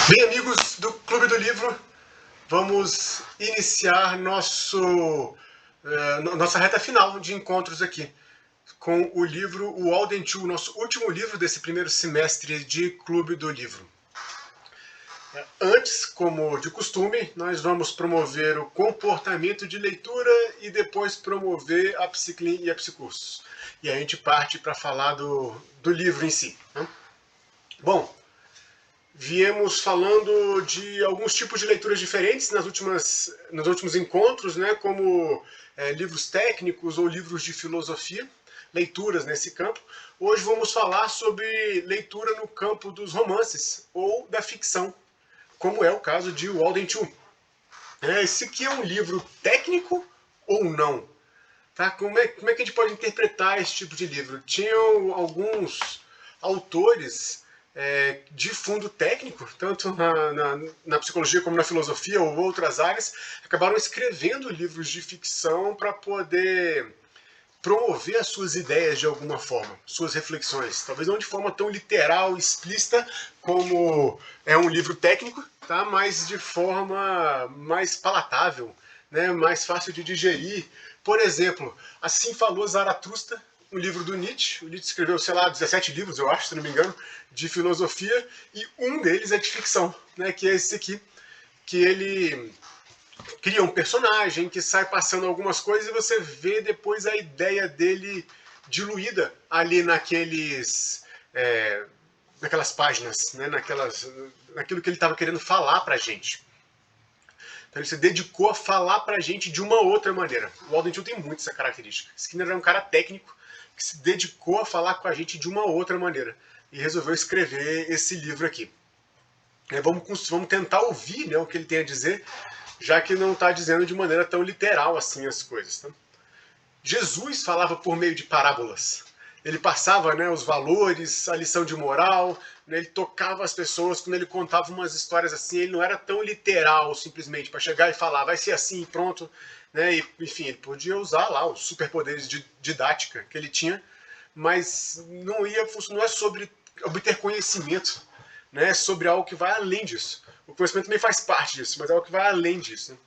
Bem, amigos do Clube do Livro, vamos iniciar nossa reta final de encontros aqui com o livro O Walden Two, nosso último livro desse primeiro semestre de Clube do Livro. Antes, como de costume, nós vamos promover o comportamento de leitura e depois promover a Psiclin e a Psicursos. E a gente parte para falar do livro em si, né? Bom, viemos falando de alguns tipos de leituras diferentes nos últimos encontros, né, como livros técnicos ou livros de filosofia, leituras nesse campo. Hoje vamos falar sobre leitura no campo dos romances ou da ficção, como é o caso de Walden Two. Esse aqui é um livro técnico ou não? Tá? Como é que a gente pode interpretar esse tipo de livro? Tinham alguns autores de fundo técnico, tanto na psicologia como na filosofia ou outras áreas, acabaram escrevendo livros de ficção para poder promover as suas ideias de alguma forma, suas reflexões. Talvez não de forma tão literal, explícita, como é um livro técnico, tá? Mas de forma mais palatável, né? Mais fácil de digerir. Por exemplo, Assim Falou Zaratustra, um livro do Nietzsche. O Nietzsche escreveu, sei lá, 17 livros, eu acho, se não me engano, de filosofia, e um deles é de ficção, né? Que é esse aqui, que ele cria um personagem que sai passando algumas coisas e você vê depois a ideia dele diluída ali naquelas páginas, né, naquilo que ele estava querendo falar pra gente. Então ele se dedicou a falar pra gente de uma outra maneira. O Walden Two tem muito essa característica. Skinner era um cara técnico que se dedicou a falar com a gente de uma outra maneira e resolveu escrever esse livro aqui. Vamos tentar ouvir, né, o que ele tem a dizer, já que não está dizendo de maneira tão literal assim as coisas. Tá? Jesus falava por meio de parábolas. Ele passava, né, os valores, a lição de moral, né, ele tocava as pessoas quando ele contava umas histórias assim. Ele não era tão literal simplesmente para chegar e falar vai ser assim e pronto, né? E, enfim, ele podia usar lá os superpoderes de didática que ele tinha, mas não é sobre obter conhecimento, né? É sobre algo que vai além disso. O conhecimento também faz parte disso, mas é algo que vai além disso. Né?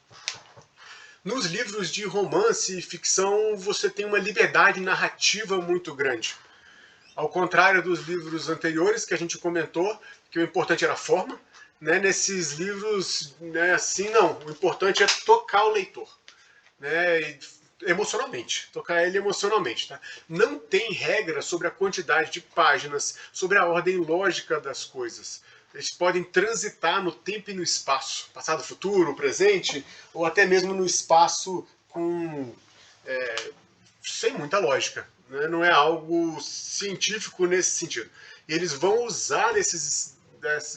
Nos livros de romance e ficção, você tem uma liberdade narrativa muito grande. Ao contrário dos livros anteriores que a gente comentou, que o importante era a forma, né? Nesses livros, né, assim, não. O importante é tocar o leitor, né? Emocionalmente, tocar ele emocionalmente. Tá? Não tem regra sobre a quantidade de páginas, sobre a ordem lógica das coisas. Eles podem transitar no tempo e no espaço, passado, futuro, presente, ou até mesmo no espaço sem muita lógica. Né? Não é algo científico nesse sentido. E eles vão usar desses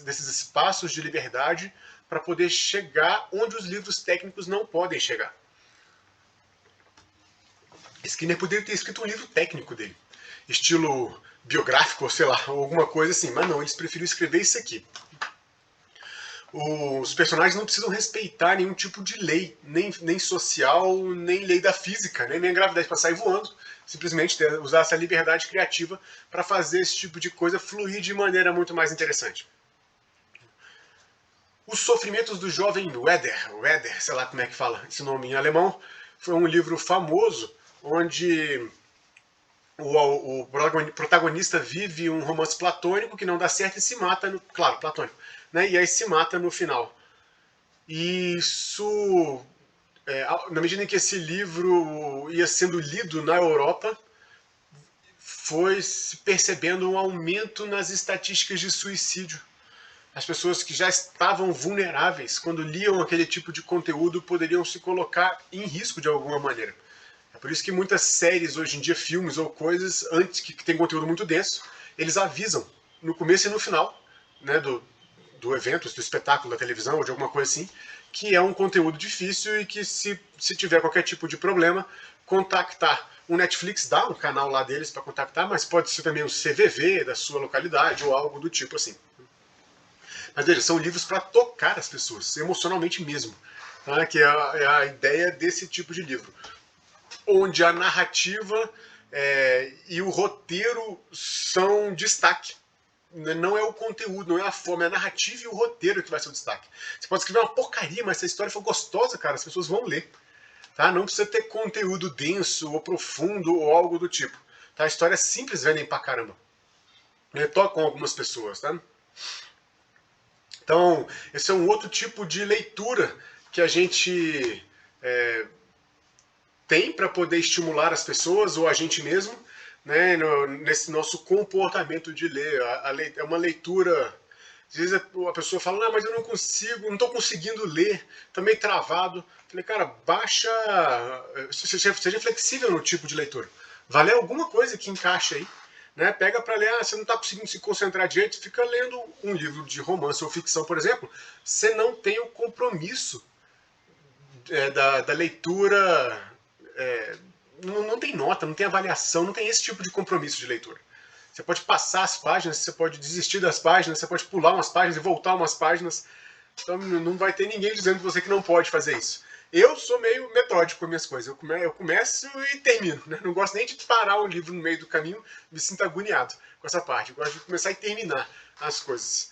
espaços de liberdade para poder chegar onde os livros técnicos não podem chegar. Skinner poderia ter escrito um livro técnico dele, estilo biográfico, ou sei lá, alguma coisa assim, mas não, eles preferiram escrever isso aqui. Os personagens não precisam respeitar nenhum tipo de lei, nem social, nem lei da física, nem a gravidade para sair voando. Simplesmente usar essa liberdade criativa para fazer esse tipo de coisa fluir de maneira muito mais interessante. Os Sofrimentos do Jovem Werder, sei lá como é que fala esse nome em alemão, foi um livro famoso onde o protagonista vive um romance platônico que não dá certo e se mata, claro, platônico, né? E aí se mata no final. E isso, na medida em que esse livro ia sendo lido na Europa, foi se percebendo um aumento nas estatísticas de suicídio. As pessoas que já estavam vulneráveis, quando liam aquele tipo de conteúdo, poderiam se colocar em risco de alguma maneira. É por isso que muitas séries hoje em dia, filmes ou coisas, antes que tem conteúdo muito denso, eles avisam no começo e no final, né, do evento, do espetáculo, da televisão ou de alguma coisa assim, que é um conteúdo difícil e que se tiver qualquer tipo de problema, contactar. O Netflix dá um canal lá deles para contactar, mas pode ser também um CVV da sua localidade ou algo do tipo assim. Mas veja, são livros para tocar as pessoas, emocionalmente mesmo, tá? Que é a ideia desse tipo de livro. Onde a narrativa e o roteiro são destaque não é o conteúdo, não é a forma, é a narrativa e o roteiro que vai ser o destaque. Você pode escrever uma porcaria, mas se a história for gostosa, cara, as pessoas vão ler. Tá? Não precisa ter conteúdo denso ou profundo ou algo do tipo. Tá? Histórias simples vendem pra caramba. Tocam algumas pessoas. Tá? Então, esse é um outro tipo de leitura que a gente tem para poder estimular as pessoas ou a gente mesmo, né, nesse nosso comportamento de ler. É uma leitura. Às vezes a pessoa fala, não, mas eu não consigo, não estou conseguindo ler, está meio travado. Falei, cara, baixa, seja flexível no tipo de leitura. Vai ler alguma coisa que encaixe aí. Né? Pega para ler, você não está conseguindo se concentrar direito, fica lendo um livro de romance ou ficção, por exemplo. Você não tem o compromisso da leitura. Não tem nota, não tem avaliação, não tem esse tipo de compromisso de leitura. Você pode passar as páginas, você pode desistir das páginas, você pode pular umas páginas e voltar umas páginas. Então não vai ter ninguém dizendo pra você que não pode fazer isso. Eu sou meio metódico com minhas coisas. Eu começo e termino. Né? Não gosto nem de parar o livro no meio do caminho, me sinto agoniado com essa parte. Eu gosto de começar e terminar as coisas.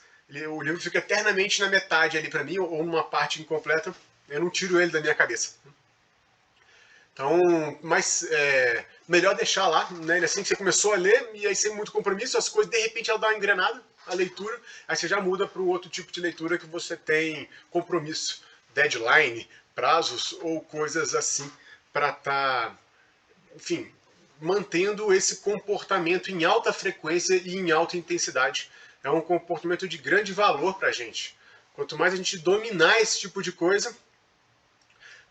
O livro fica eternamente na metade ali pra mim, ou numa parte incompleta. Eu não tiro ele da minha cabeça. Então, mas melhor deixar lá, né? Assim que você começou a ler, e aí sem muito compromisso, as coisas, de repente, ela dá uma engrenada, a leitura, aí você já muda para o outro tipo de leitura que você tem compromisso, deadline, prazos ou coisas assim, para estar, enfim, mantendo esse comportamento em alta frequência e em alta intensidade. É um comportamento de grande valor para a gente. Quanto mais a gente dominar esse tipo de coisa,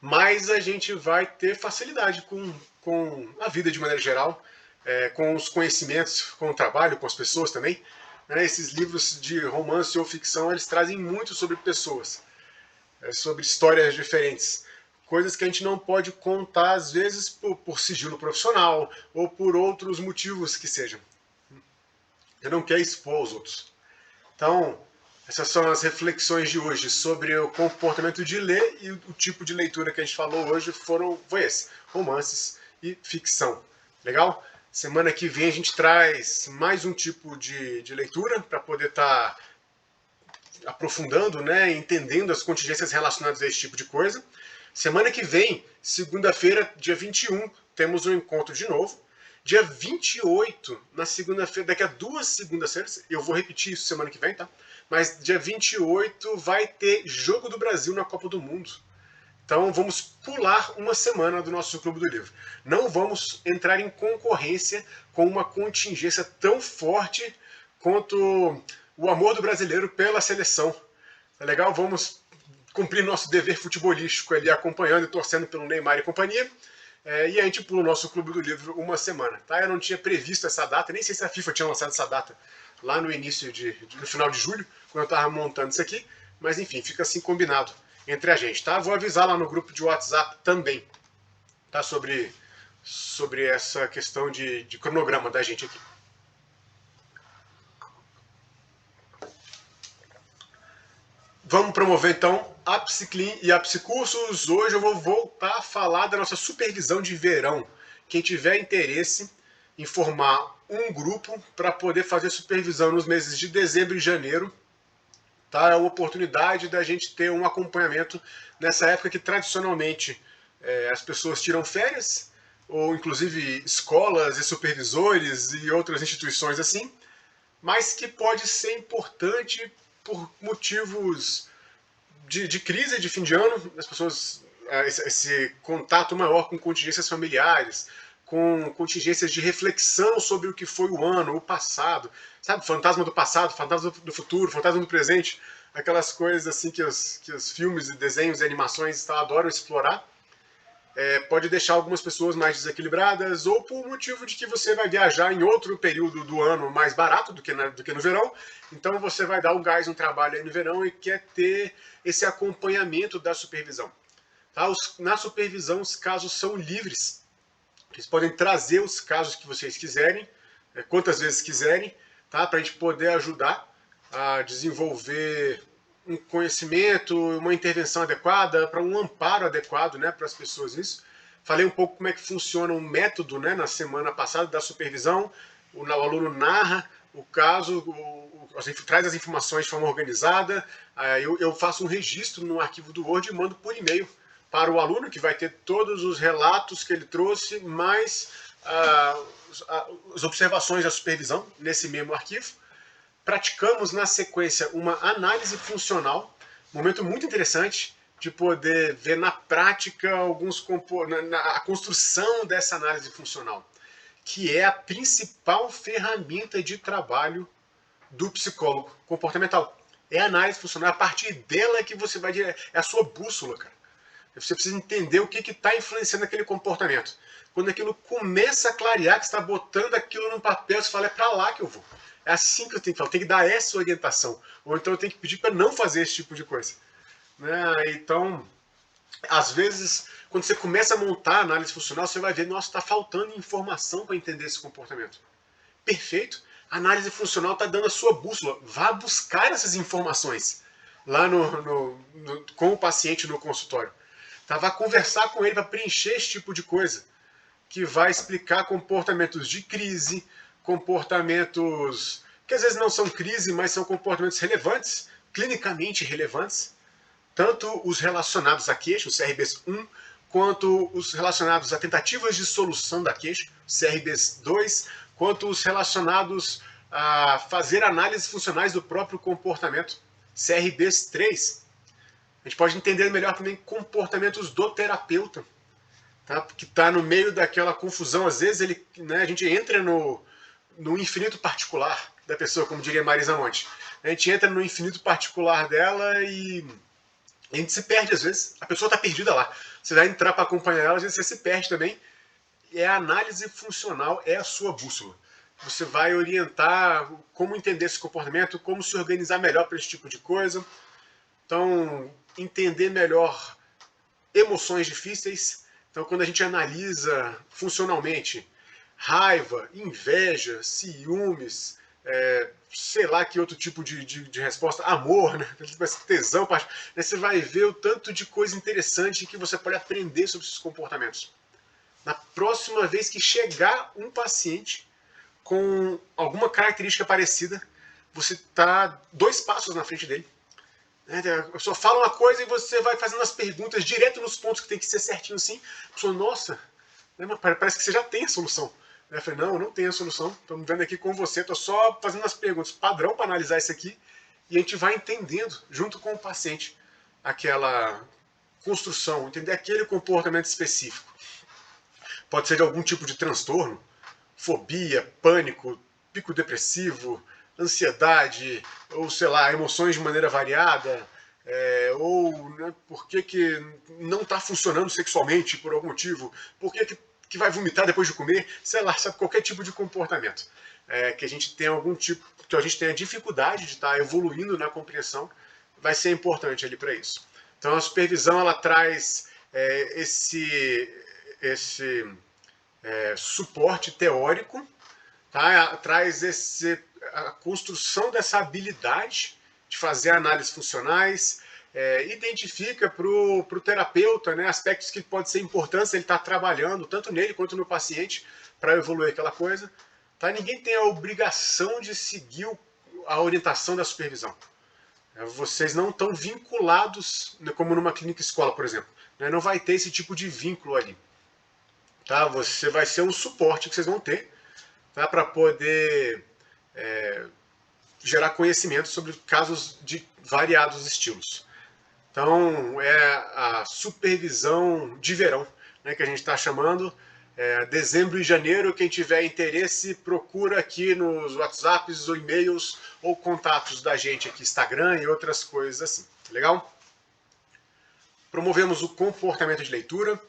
mais a gente vai ter facilidade com a vida de maneira geral, com os conhecimentos, com o trabalho, com as pessoas também. Né? Esses livros de romance ou ficção, eles trazem muito sobre pessoas, sobre histórias diferentes. Coisas que a gente não pode contar, às vezes, por sigilo profissional ou por outros motivos que sejam. Você não quer expor os outros. Então, essas são as reflexões de hoje sobre o comportamento de ler, e o tipo de leitura que a gente falou hoje foi esse, romances e ficção. Legal? Semana que vem a gente traz mais um tipo de leitura para poder estar aprofundando, né, entendendo as contingências relacionadas a esse tipo de coisa. Semana que vem, segunda-feira, dia 21, temos um encontro de novo. Dia 28, na segunda-feira, daqui a 2 segundas-feiras, eu vou repetir isso semana que vem, tá? Mas dia 28 vai ter Jogo do Brasil na Copa do Mundo. Então vamos pular uma semana do nosso Clube do Livro. Não vamos entrar em concorrência com uma contingência tão forte quanto o amor do brasileiro pela seleção. Tá legal? Vamos cumprir nosso dever futebolístico ali, acompanhando e torcendo pelo Neymar e companhia. E a gente pula o nosso Clube do Livro uma semana. Tá? Eu não tinha previsto essa data, nem sei se a FIFA tinha lançado essa data lá no início, no final de julho, quando eu estava montando isso aqui. Mas enfim, fica assim combinado entre a gente. Tá? Vou avisar lá no grupo de WhatsApp também, tá? sobre essa questão de cronograma da gente aqui. Vamos promover então a Psiclin e a Psicursos. Hoje eu vou voltar a falar da nossa supervisão de verão. Quem tiver interesse em formar um grupo para poder fazer supervisão nos meses de dezembro e janeiro, tá? É uma oportunidade da gente ter um acompanhamento nessa época que tradicionalmente as pessoas tiram férias, ou inclusive escolas e supervisores e outras instituições assim, mas que pode ser importante por motivos de crise de fim de ano, as pessoas, esse contato maior com contingências familiares, com contingências de reflexão sobre o que foi o ano, o passado, sabe? Fantasma do passado, fantasma do futuro, fantasma do presente, aquelas coisas assim que os filmes, desenhos e animações adoram explorar. Pode deixar algumas pessoas mais desequilibradas, ou por motivo de que você vai viajar em outro período do ano mais barato do que no verão, então você vai dar um gás no trabalho aí no verão e quer ter esse acompanhamento da supervisão. Tá? Na supervisão os casos são livres, vocês podem trazer os casos que vocês quiserem, quantas vezes quiserem, tá? Para a gente poder ajudar a desenvolver um conhecimento, uma intervenção adequada, para um amparo adequado, né, para as pessoas nisso. Falei um pouco como é que funciona o método, né, na semana passada da supervisão. O aluno narra o caso, traz as informações de forma organizada, eu faço um registro no arquivo do Word e mando por e-mail para o aluno, que vai ter todos os relatos que ele trouxe, mais as observações da supervisão nesse mesmo arquivo. Praticamos na sequência uma análise funcional, momento muito interessante de poder ver na prática a construção dessa análise funcional, que é a principal ferramenta de trabalho do psicólogo comportamental. É a análise funcional, a partir dela que você vai... É a sua bússola, cara. Você precisa entender o que está influenciando aquele comportamento. Quando aquilo começa a clarear, que você está botando aquilo num papel, você fala, é para lá que eu vou. É assim que eu tenho que falar, eu tenho que dar essa orientação. Ou então eu tenho que pedir para não fazer esse tipo de coisa. Né? Então, às vezes, quando você começa a montar a análise funcional, você vai ver, nossa, está faltando informação para entender esse comportamento. Perfeito. A análise funcional está dando a sua bússola. Vá buscar essas informações lá com o paciente no consultório. Tá? Vá conversar com ele para preencher esse tipo de coisa, que vai explicar comportamentos de crise, comportamentos que às vezes não são crise, mas são comportamentos relevantes, clinicamente relevantes, tanto os relacionados à queixa, o CRBs 1, quanto os relacionados a tentativas de solução da queixa, CRBs 2, quanto os relacionados a fazer análises funcionais do próprio comportamento, CRBs 3. A gente pode entender melhor também comportamentos do terapeuta, tá? Que está no meio daquela confusão. Às vezes a gente entra no infinito particular da pessoa, como diria Marisa Monte. A gente entra no infinito particular dela e a gente se perde às vezes. A pessoa está perdida lá. Você vai entrar para acompanhar ela, às vezes você se perde também. E a análise funcional é a sua bússola. Você vai orientar como entender esse comportamento, como se organizar melhor para esse tipo de coisa. Então, entender melhor emoções difíceis. Então, quando a gente analisa funcionalmente raiva, inveja, ciúmes, sei lá que outro tipo de resposta, amor, né? Tesão, você vai ver o tanto de coisa interessante que você pode aprender sobre esses comportamentos. Na próxima vez que chegar um paciente com alguma característica parecida, você está 2 passos na frente dele. A pessoa fala uma coisa e você vai fazendo as perguntas direto nos pontos que tem que ser certinho assim. A pessoa, nossa, parece que você já tem a solução. Eu falei, não, eu não tenho a solução. Estou me vendo aqui com você, estou só fazendo as perguntas padrão para analisar isso aqui. E a gente vai entendendo, junto com o paciente, aquela construção, entender aquele comportamento específico. Pode ser de algum tipo de transtorno, fobia, pânico, pico depressivo, ansiedade, ou sei lá, emoções de maneira variada, ou né, por que não está funcionando sexualmente por algum motivo, por que vai vomitar depois de comer, sei lá, sabe, qualquer tipo de comportamento. Que a gente tem algum tipo, que a gente tenha dificuldade de estar evoluindo na compreensão, vai ser importante ali para isso. Então a supervisão ela traz esse suporte teórico, tá? Traz a construção dessa habilidade de fazer análises funcionais, identifica para o terapeuta, né, aspectos que podem ser importantes ele estar trabalhando, tanto nele quanto no paciente, para evoluir aquela coisa. Tá? Ninguém tem a obrigação de seguir a orientação da supervisão. Vocês não estão vinculados, como numa clínica escola, por exemplo. Né? Não vai ter esse tipo de vínculo ali. Tá? Você vai ser um suporte que vocês vão ter, tá? Para poder gerar conhecimento sobre casos de variados estilos. Então, é a supervisão de verão, né, que a gente está chamando. Dezembro e janeiro, quem tiver interesse, procura aqui nos WhatsApps ou e-mails ou contatos da gente aqui, Instagram e outras coisas assim. Legal? Promovemos o comportamento de leitura,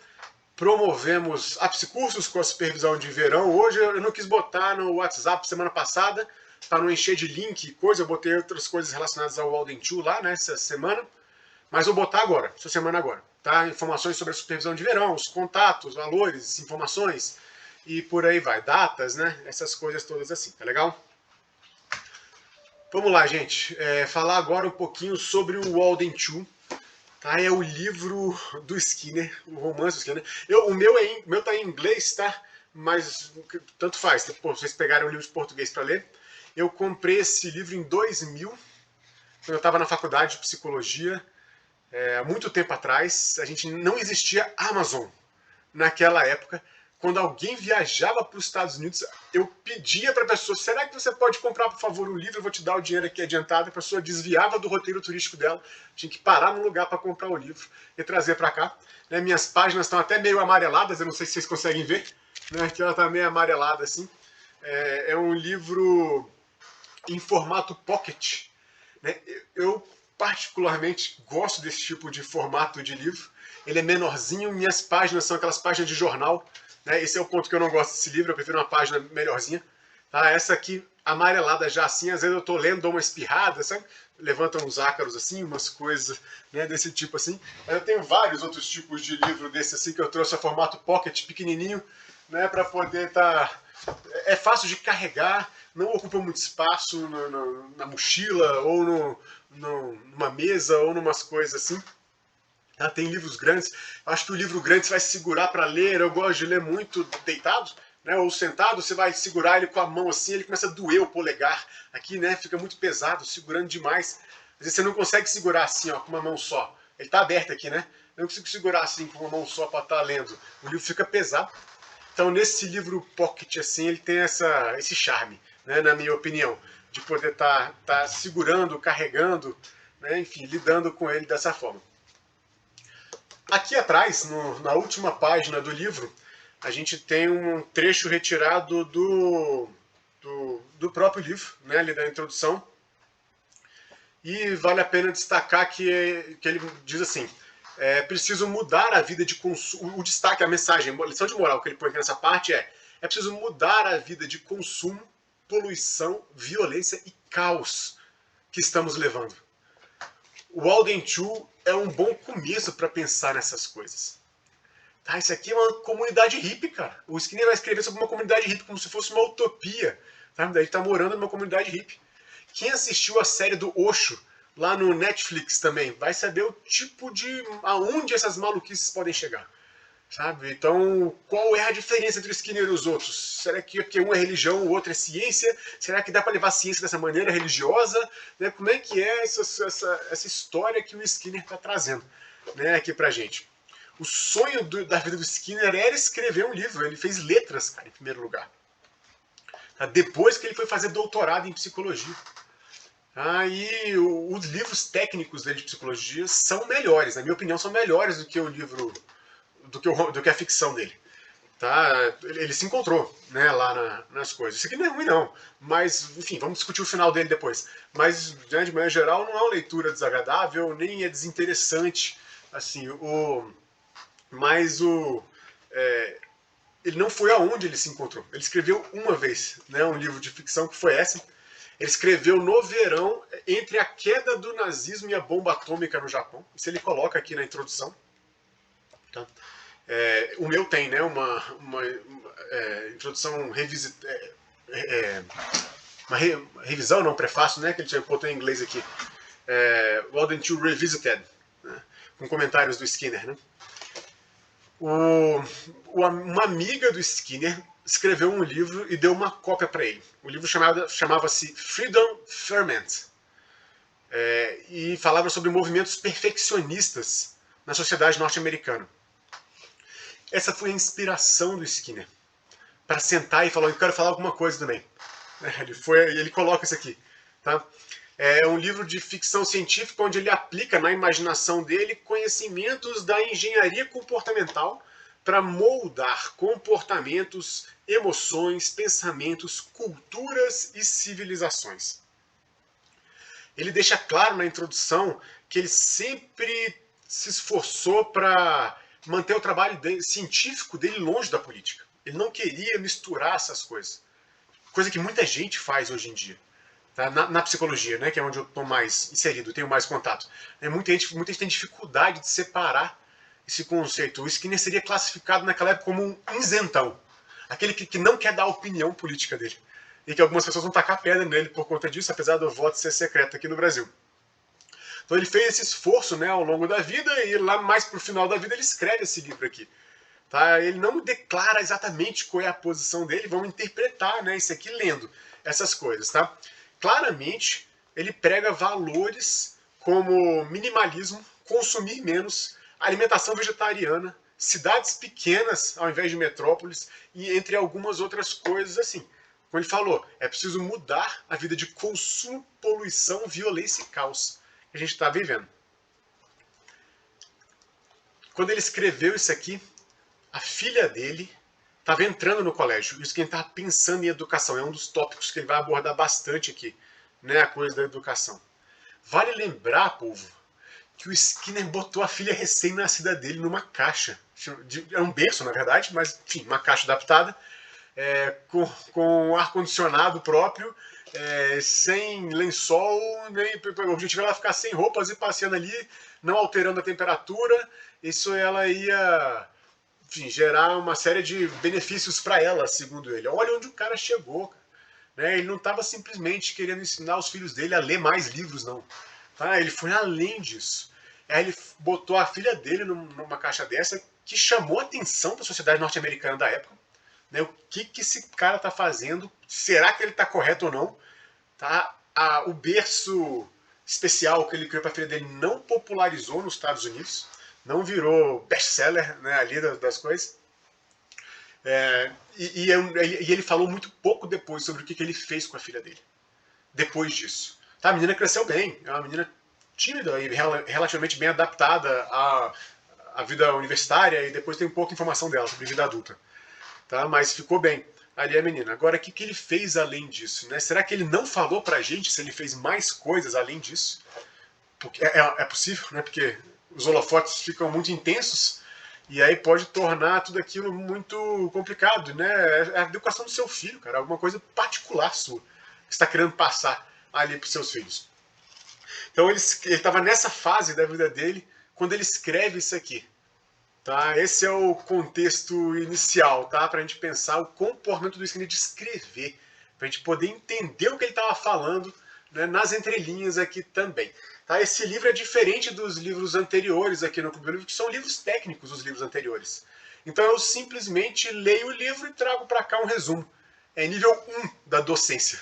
promovemos a Psicursos com a supervisão de verão. Hoje eu não quis botar no WhatsApp semana passada, para não encher de link e coisa, eu botei outras coisas relacionadas ao Walden 2 lá, né, essa semana, mas vou botar agora, essa semana agora, tá? Informações sobre a supervisão de verão, os contatos, valores, informações, e por aí vai, datas, né, essas coisas todas assim, tá legal? Vamos lá, gente, falar agora um pouquinho sobre o Walden 2, tá? É o livro do Skinner, o romance do Skinner. O meu tá em inglês, tá? Mas tanto faz, vocês pegaram o livro de português para ler. Eu comprei esse livro em 2000, quando eu estava na faculdade de psicologia, há muito tempo atrás. A gente não existia Amazon naquela época. Quando alguém viajava para os Estados Unidos, eu pedia para a pessoa: será que você pode comprar, por favor, um livro? Eu vou te dar o dinheiro aqui adiantado. A pessoa desviava do roteiro turístico dela, tinha que parar no lugar para comprar o livro e trazer para cá. Né, minhas páginas estão até meio amareladas, eu não sei se vocês conseguem ver, né, que ela está meio amarelada assim. É um livro em formato pocket. Né? Eu particularmente gosto desse tipo de formato de livro. Ele é menorzinho, minhas páginas são aquelas páginas de jornal. Né? Esse é o ponto que eu não gosto desse livro, eu prefiro uma página melhorzinha. Tá? Essa aqui, amarelada já assim, às vezes eu estou lendo, dou uma espirrada, sabe? Levantam uns ácaros assim, umas coisas, né, desse tipo assim. Eu tenho vários outros tipos de livro desse assim, que eu trouxe a formato pocket, pequenininho, né, para poder estar... É fácil de carregar, não ocupa muito espaço na mochila, ou numa mesa, ou numas coisas assim. Tem livros grandes. Acho que o livro grande você vai segurar para ler. Eu gosto de ler muito deitado, né, ou sentado. Você vai segurar ele com a mão assim, ele começa a doer o polegar aqui, né? Fica muito pesado, segurando demais. Às vezes você não consegue segurar assim, ó, com uma mão só. Ele está aberto aqui, né? Eu não consigo segurar assim com uma mão só para estar lendo. O livro fica pesado. Então, nesse livro pocket assim, ele tem esse charme, né, na minha opinião, de poder estar segurando, carregando, né, enfim, lidando com ele dessa forma. Aqui atrás, na última página do livro, a gente tem um trecho retirado do próprio livro, né, ali da introdução. E vale a pena destacar que ele diz assim: é preciso mudar a vida de consumo. O destaque, a mensagem, a lição de moral que ele põe aqui nessa parte é preciso mudar a vida de consumo, poluição, violência e caos que estamos levando. O Walden Chu é um bom começo para pensar nessas coisas. Tá, isso aqui é uma comunidade hippie, cara. O Skinner vai escrever sobre uma comunidade hippie como se fosse uma utopia. Tá? Daí está morando numa comunidade hippie. Quem assistiu a série do Osho lá no Netflix também vai saber o tipo de... aonde essas maluquices podem chegar. Sabe? Então, qual é a diferença entre o Skinner e os outros? Será que porque um é religião, o outro é ciência? Será que dá para levar a ciência dessa maneira religiosa? Né? Como é que é essa história que o Skinner está trazendo, né, aqui pra gente? O sonho da vida do Skinner era escrever um livro. Ele fez letras, cara, em primeiro lugar. Tá? Depois que ele foi fazer doutorado em psicologia. E os livros técnicos dele de psicologia são melhores, na minha opinião, são melhores do que o livro, do que a ficção dele. Tá? Ele se encontrou, né, lá nas coisas. Isso aqui não é ruim, não. Mas, enfim, vamos discutir o final dele depois. Mas, de maneira geral, não é uma leitura desagradável, nem é desinteressante. Assim, ele não foi aonde ele se encontrou. Ele escreveu uma vez, né, um livro de ficção que foi essa. Ele escreveu no verão, entre a queda do nazismo e a bomba atômica no Japão. Isso ele coloca aqui na introdução. Tá? O meu tem, né, uma introdução uma revisão, não, prefácio, né, que ele tinha botou em inglês aqui. Walden Chu Revisited, né, com comentários do Skinner. Né? Uma amiga do Skinner escreveu um livro e deu uma cópia para ele. O livro chamava-se Freedom Ferment. E falava sobre movimentos perfeccionistas na sociedade norte-americana. Essa foi a inspiração do Skinner para sentar e falar: eu quero falar alguma coisa também. Ele coloca isso aqui. Tá? É um livro de ficção científica onde ele aplica na imaginação dele conhecimentos da engenharia comportamental para moldar comportamentos, emoções, pensamentos, culturas e civilizações. Ele deixa claro na introdução que ele sempre se esforçou para manter o trabalho científico dele longe da política. Ele não queria misturar essas coisas. Coisa que muita gente faz hoje em dia. Tá? Na psicologia, né, que é onde eu estou mais inserido, tenho mais contato. Muita gente tem dificuldade de separar esse conceito. O Skinner seria classificado naquela época como um isentão. Aquele que não quer dar a opinião política dele. E que algumas pessoas vão tacar pedra nele por conta disso, apesar do voto ser secreto aqui no Brasil. Então ele fez esse esforço, né, ao longo da vida, e lá mais pro final da vida ele escreve esse livro aqui. Tá? Ele não declara exatamente qual é a posição dele, vamos interpretar, né, isso aqui lendo. essas coisas, tá? Claramente, ele prega valores como minimalismo, consumir menos, alimentação vegetariana, cidades pequenas ao invés de metrópoles e entre algumas outras coisas assim. Como ele falou, é preciso mudar a vida de consumo, poluição, violência e caos que a gente está vivendo. Quando ele escreveu isso aqui, a filha dele estava entrando no colégio. Isso que ele estava pensando em educação. É um dos tópicos que ele vai abordar bastante aqui, né? A coisa da educação. Vale lembrar, povo, que o Skinner botou a filha recém-nascida dele numa caixa. É um berço, na verdade, mas enfim, uma caixa adaptada, com ar-condicionado próprio, sem lençol, nem, o objetivo era ela ficar sem roupas e passeando ali, não alterando a temperatura. Isso ela ia, enfim, gerar uma série de benefícios para ela, segundo ele. Olha onde o cara chegou. Né? Ele não estava simplesmente querendo ensinar os filhos dele a ler mais livros, não. Tá? Ele foi além disso. Aí ele botou a filha dele numa caixa dessa que chamou a atenção da sociedade norte-americana da época. Né? O que esse cara está fazendo? Será que ele está correto ou não? Tá? O berço especial que ele criou para a filha dele não popularizou nos Estados Unidos, não virou best-seller, né, ali das coisas. E ele falou muito pouco depois sobre o que ele fez com a filha dele. Depois disso. Tá, a menina cresceu bem, é uma menina tímida e relativamente bem adaptada à vida universitária, e depois tem pouca informação dela sobre vida adulta. Tá, mas ficou bem ali a menina. Agora, o que ele fez além disso? Né? Será que ele não falou pra gente se ele fez mais coisas além disso? Porque é possível, né? Porque os holofotes ficam muito intensos e aí pode tornar tudo aquilo muito complicado, né? É a educação do seu filho, cara, alguma coisa particular sua que você está querendo passar ali para os seus filhos. Então ele estava nessa fase da vida dele quando ele escreve isso aqui. Tá? Esse é o contexto inicial, tá? Para a gente pensar o comportamento do Skinner de escrever, para a gente poder entender o que ele estava falando, né, nas entrelinhas aqui também. Tá? Esse livro é diferente dos livros anteriores aqui no Clube do Livro, que são livros técnicos, os livros anteriores. Então eu simplesmente leio o livro e trago para cá um resumo. É nível 1 da docência.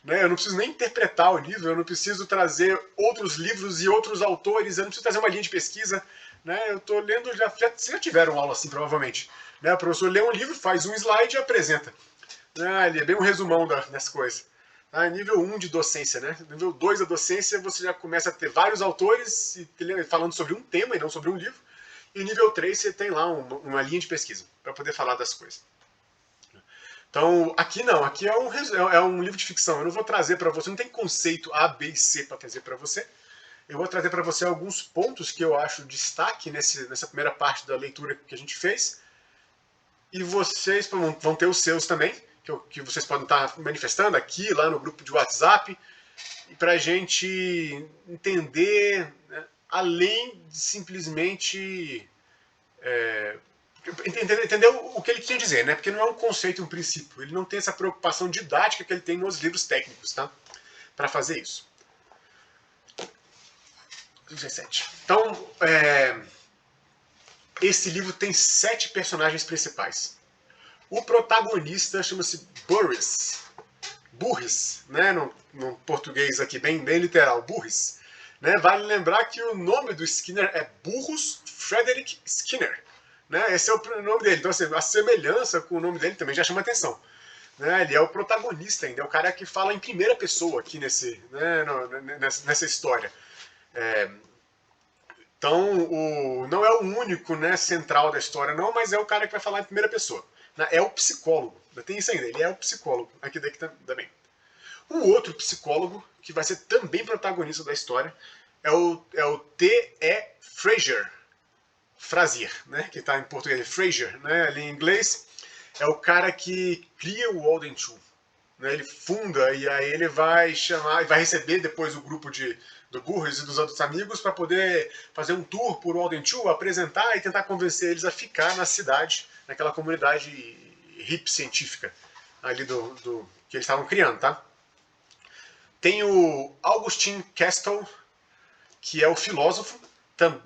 Né? Eu não preciso nem interpretar o livro, eu não preciso trazer outros livros e outros autores, eu não preciso trazer uma linha de pesquisa. Né? Eu estou lendo, vocês já tiveram aula assim, provavelmente. Né? O professor lê um livro, faz um slide e apresenta. Né? Ele é bem um resumão das coisas. Tá? Nível 1 de docência. Né? Nível 2 da docência, você já começa a ter vários autores falando sobre um tema e não sobre um livro. E nível 3 você tem lá uma linha de pesquisa para poder falar das coisas. Então, aqui não, aqui é um livro de ficção. Eu não vou trazer para você, não tem conceito A, B e C para trazer para você. Eu vou trazer para você alguns pontos que eu acho destaque nessa primeira parte da leitura que a gente fez. E vocês vão ter os seus também, que vocês podem estar manifestando aqui, lá no grupo de WhatsApp, para a gente entender, né, além de simplesmente entender o que ele tinha a dizer, né? Porque não é um conceito, um princípio. Ele não tem essa preocupação didática que ele tem nos livros técnicos, tá? Para fazer isso. 17. Então, esse livro tem 7 personagens principais. O protagonista chama-se Burris, né? No português aqui, bem literal, Burris. Né? Vale lembrar que o nome do Skinner é Burrus Frederick Skinner. Né? Esse é o nome dele. Então, assim, a semelhança com o nome dele também já chama atenção. Né? Ele é o protagonista ainda, é o cara que fala em primeira pessoa aqui nessa história. Então, não é o único, né, central da história, não, mas é o cara que vai falar em primeira pessoa. Né? É o psicólogo. Tem isso ainda, ele é o psicólogo. Aqui daqui também. O outro psicólogo, que vai ser também protagonista da história, é o T.E. Frazier, né, que está em português, Frazier, né, ali em inglês, é o cara que cria o Walden 2. Né, ele funda e aí ele vai receber depois o grupo do Burris e dos outros amigos para poder fazer um tour por Walden 2, apresentar e tentar convencer eles a ficar na cidade, naquela comunidade hippie científica ali que eles estavam criando, tá? Tem o Augustin Castle, que é o filósofo,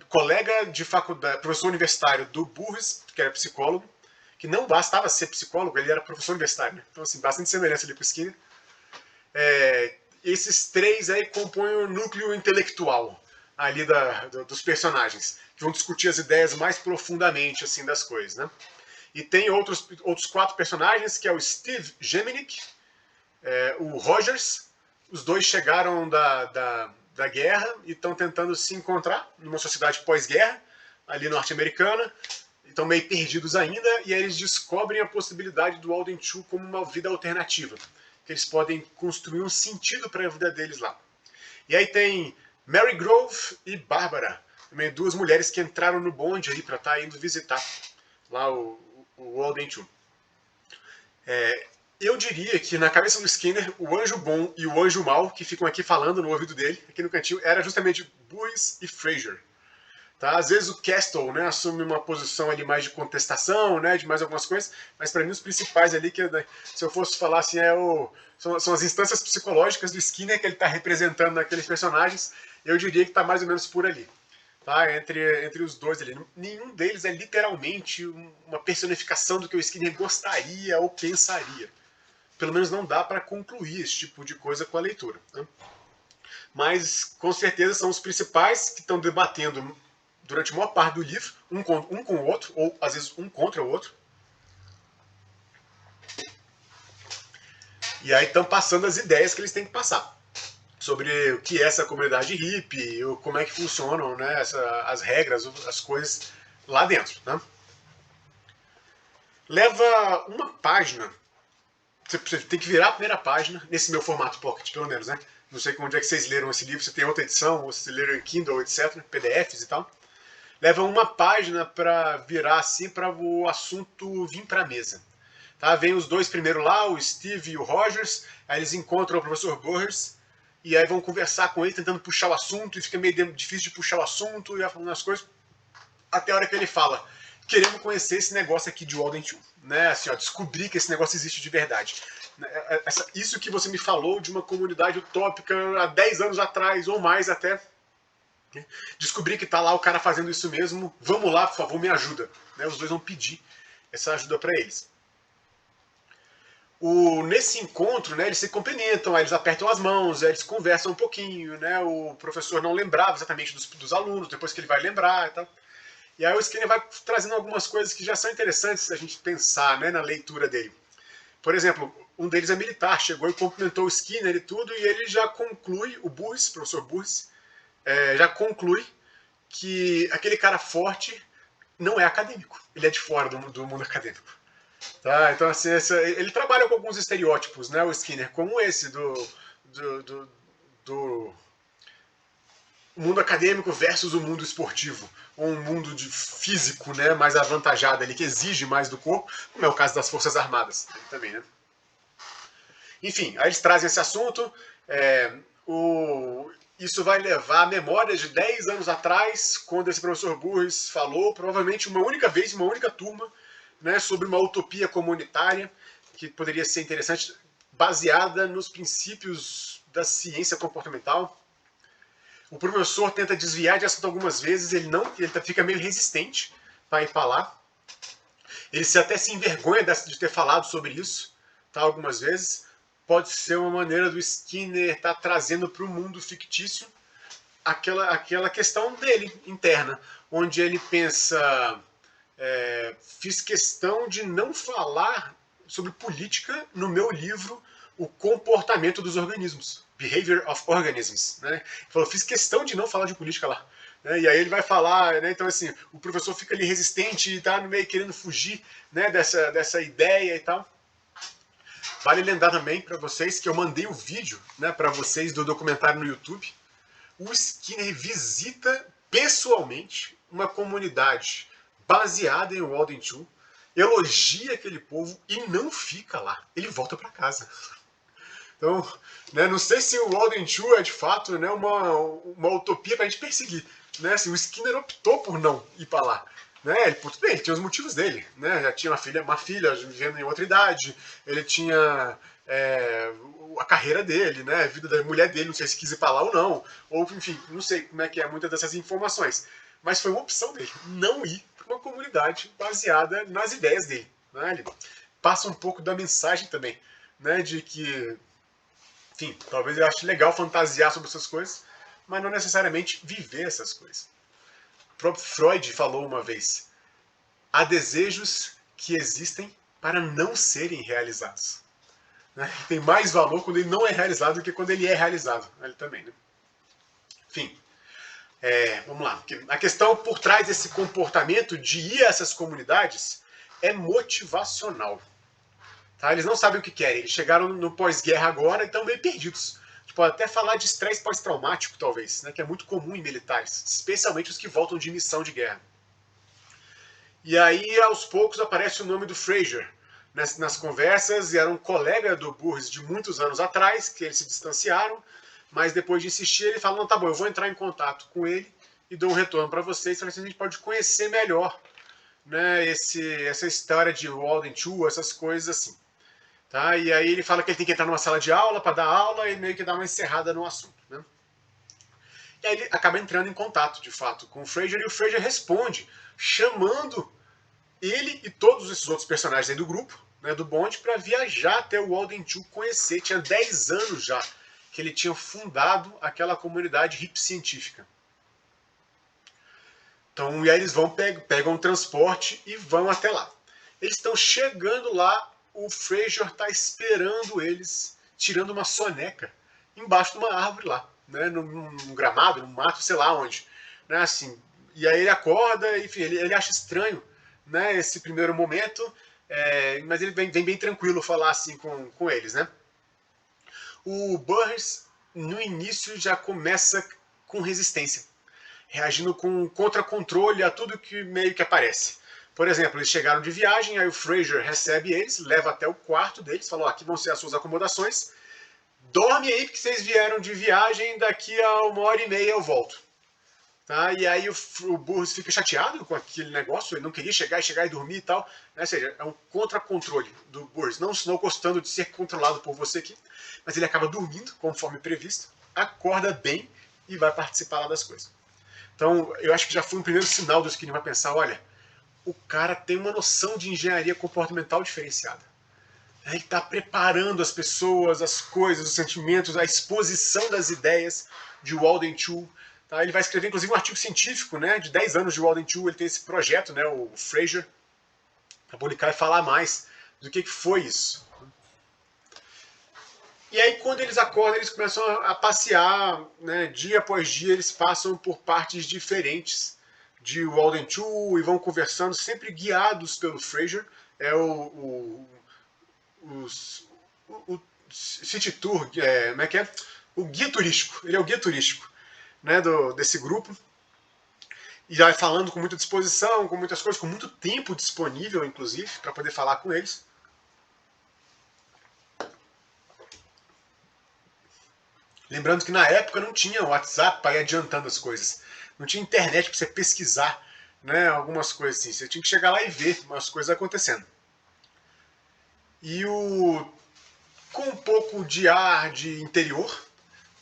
colega de faculdade, professor universitário do Burris, que era psicólogo, que não bastava ser psicólogo, ele era professor universitário. Né? Então, assim, bastante semelhança ali com o Skinner. esses três aí compõem o núcleo intelectual ali dos personagens, que vão discutir as ideias mais profundamente assim das coisas, né? E tem outros 4 personagens, que é o Steve Geminic, o Rogers. Os dois chegaram da guerra e estão tentando se encontrar numa sociedade pós-guerra, ali norte-americana. Estão meio perdidos ainda, e aí eles descobrem a possibilidade do Walden 2 como uma vida alternativa, que eles podem construir um sentido para a vida deles lá. E aí tem Mary Grove e Bárbara, também 2 mulheres que entraram no bonde aí para estar indo visitar lá o Walden 2. Eu diria que na cabeça do Skinner, o anjo bom e o anjo mau, que ficam aqui falando no ouvido dele, aqui no cantinho, era justamente Burris e Fraser. Tá? Às vezes o Castle, né, assume uma posição ali mais de contestação, né, de mais algumas coisas, mas para mim os principais ali, que se eu fosse falar assim, são as instâncias psicológicas do Skinner que ele está representando naqueles personagens, eu diria que está mais ou menos por ali. Tá? Entre os dois ali. Nenhum deles é literalmente uma personificação do que o Skinner gostaria ou pensaria. Pelo menos não dá para concluir esse tipo de coisa com a leitura. Né? Mas, com certeza, são os principais que estão debatendo durante a maior parte do livro, um com o outro, ou às vezes um contra o outro. E aí estão passando as ideias que eles têm que passar sobre o que é essa comunidade hippie, como é que funcionam, né, as regras, as coisas lá dentro. Né? Leva uma página. Você tem que virar a primeira página, nesse meu formato pocket, pelo menos, né? Não sei onde é que vocês leram esse livro, se tem outra edição, ou se leram em Kindle, etc., PDFs e tal. Leva uma página para virar assim, para o assunto vir para a mesa. Tá? Vem os 2 primeiro lá, o Steve e o Rogers, aí eles encontram o professor Burris, e aí vão conversar com ele, tentando puxar o assunto, e fica meio difícil de puxar o assunto, e vai falando as coisas, até a hora que ele fala: queremos conhecer esse negócio aqui de Walden 2, né? Assim, ó, descobrir que esse negócio existe de verdade. Isso que você me falou de uma comunidade utópica há 10 anos atrás, ou mais até, descobri que tá lá o cara fazendo isso mesmo, vamos lá, por favor, me ajuda. Né? Os dois vão pedir essa ajuda para eles. Nesse encontro, né, eles se cumprimentam, eles apertam as mãos, eles conversam um pouquinho, né? O professor não lembrava exatamente dos alunos, depois que ele vai lembrar e tal. E aí o Skinner vai trazendo algumas coisas que já são interessantes a gente pensar, né, na leitura dele. Por exemplo, um deles é militar, chegou e cumprimentou o Skinner e tudo, e ele já conclui, o Burris, professor Burris, já conclui que aquele cara forte não é acadêmico, ele é de fora do mundo acadêmico. Tá? Então, assim, ele trabalha com alguns estereótipos, né, o Skinner, como esse do mundo acadêmico versus o mundo esportivo, ou um mundo de físico, né, mais avantajado, ali, que exige mais do corpo, como é o caso das Forças Armadas também, né? Enfim, aí eles trazem esse assunto, isso vai levar a memórias de 10 anos atrás, quando esse professor Burris falou, provavelmente uma única vez, uma única turma, né, sobre uma utopia comunitária, que poderia ser interessante, baseada nos princípios da ciência comportamental. O professor tenta desviar de assunto algumas vezes, ele fica meio resistente para ir para lá. Ele até se envergonha de ter falado sobre isso, tá, algumas vezes. Pode ser uma maneira do Skinner estar trazendo para o mundo fictício aquela questão dele, interna, onde ele pensa: fiz questão de não falar sobre política no meu livro O Comportamento dos Organismos, Behavior of Organisms. Né? Ele falou: fiz questão de não falar de política lá. Né? E aí ele vai falar, né? Então assim, o professor fica ali resistente e está no meio querendo fugir, né, dessa ideia e tal. Vale lembrar também para vocês que eu mandei o vídeo, né, para vocês do documentário no YouTube. O Skinner visita pessoalmente uma comunidade baseada em Walden 2, elogia aquele povo e não fica lá. Ele volta para casa. Então, né, não sei se o Walden 2 é de fato, né, uma utopia para a gente perseguir. Né? Assim, o Skinner optou por não ir para lá. Né? Tudo bem, ele tinha os motivos dele. Né? Já tinha uma filha vivendo em outra idade, ele tinha a carreira dele, né? A vida da mulher dele, não sei se quis ir para lá ou não. Ou, enfim, não sei como é que é muitas dessas informações. Mas foi uma opção dele, não ir para uma comunidade baseada nas ideias dele. Né? Ele passa um pouco da mensagem também, né? De que Enfim, talvez eu ache legal fantasiar sobre essas coisas, mas não necessariamente viver essas coisas. O próprio Freud falou uma vez: há desejos que existem para não serem realizados. Né? Tem mais valor quando ele não é realizado do que quando ele é realizado. Ele também, né? Enfim, vamos lá. A questão por trás desse comportamento de ir a essas comunidades é motivacional. Tá? Eles não sabem o que querem. Eles chegaram no pós-guerra agora e estão meio perdidos. A gente pode até falar de estresse pós-traumático, talvez, né? Que é muito comum em militares, especialmente os que voltam de missão de guerra. E aí, aos poucos, aparece o nome do Fraser nas conversas, e era um colega do Burris de muitos anos atrás, que eles se distanciaram, mas depois de insistir, ele fala: não, tá bom, eu vou entrar em contato com ele e dou um retorno para vocês, para ver se a gente pode conhecer melhor, né, essa história de Walden 2, essas coisas assim. Tá? E aí ele fala que ele tem que entrar numa sala de aula para dar aula e meio que dar uma encerrada no assunto. Né? E aí ele acaba entrando em contato, de fato, com o Fraser, e o Fraser responde, chamando ele e todos esses outros personagens aí do grupo, né, do bonde, para viajar até o Walden 2 conhecer. Tinha 10 anos já que ele tinha fundado aquela comunidade hippie científica. Então, e aí eles pegam um transporte e vão até lá. Eles estão chegando lá, o Fraser está esperando eles, tirando uma soneca, embaixo de uma árvore lá, né, num gramado, num mato, sei lá onde. Né, assim, e aí ele acorda, enfim, ele acha estranho, né, esse primeiro momento, mas ele vem bem tranquilo falar assim com eles. Né. O Burris, no início, já começa com resistência, reagindo com contra-controle a tudo que meio que aparece. Por exemplo, eles chegaram de viagem, aí o Fraser recebe eles, leva até o quarto deles, falou: aqui vão ser as suas acomodações, dorme aí porque vocês vieram de viagem, daqui a 1h30 eu volto. Tá? E aí o Burris fica chateado com aquele negócio, ele não queria chegar e dormir e tal. Né? Ou seja, é um contra-controle do Burris, não gostando de ser controlado por você aqui, mas ele acaba dormindo, conforme previsto, acorda bem e vai participar lá das coisas. Então, eu acho que já foi um primeiro sinal do Skinner vai pensar: olha, o cara tem uma noção de engenharia comportamental diferenciada. Ele está preparando as pessoas, as coisas, os sentimentos, a exposição das ideias de Walden 2. Tá? Ele vai escrever, inclusive, um artigo científico, né, de 10 anos de Walden 2. Ele tem esse projeto, né, o Fraser, para publicar e falar mais do que foi isso. E aí, quando eles acordam, eles começam a passear, né, dia após dia, eles passam por partes diferentes de Walden 2 e vão conversando, sempre guiados pelo Fraser. É o City Tour, como é que é? O guia turístico. Ele é o guia turístico, né, desse grupo. E vai falando com muita disposição, com muitas coisas, com muito tempo disponível, inclusive, para poder falar com eles. Lembrando que na época não tinha WhatsApp para ir adiantando as coisas. Não tinha internet para você pesquisar, né, algumas coisas assim. Você tinha que chegar lá e ver umas coisas acontecendo. E com um pouco de ar de interior,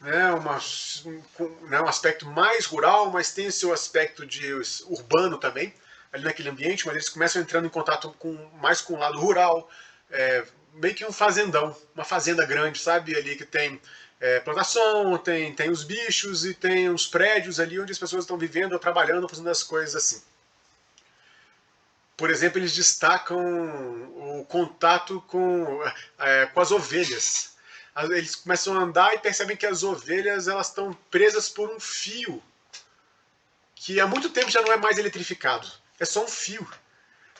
né, um aspecto mais rural, mas tem o seu aspecto de urbano também, ali naquele ambiente, mas eles começam entrando em contato mais com o lado rural, meio que um fazendão, uma fazenda grande, sabe, ali que tem plantação, tem os bichos e tem os prédios ali onde as pessoas estão vivendo, ou trabalhando, fazendo as coisas assim. Por exemplo, eles destacam o contato com as ovelhas. Eles começam a andar e percebem que as ovelhas elas estão presas por um fio que há muito tempo já não é mais eletrificado. É só um fio,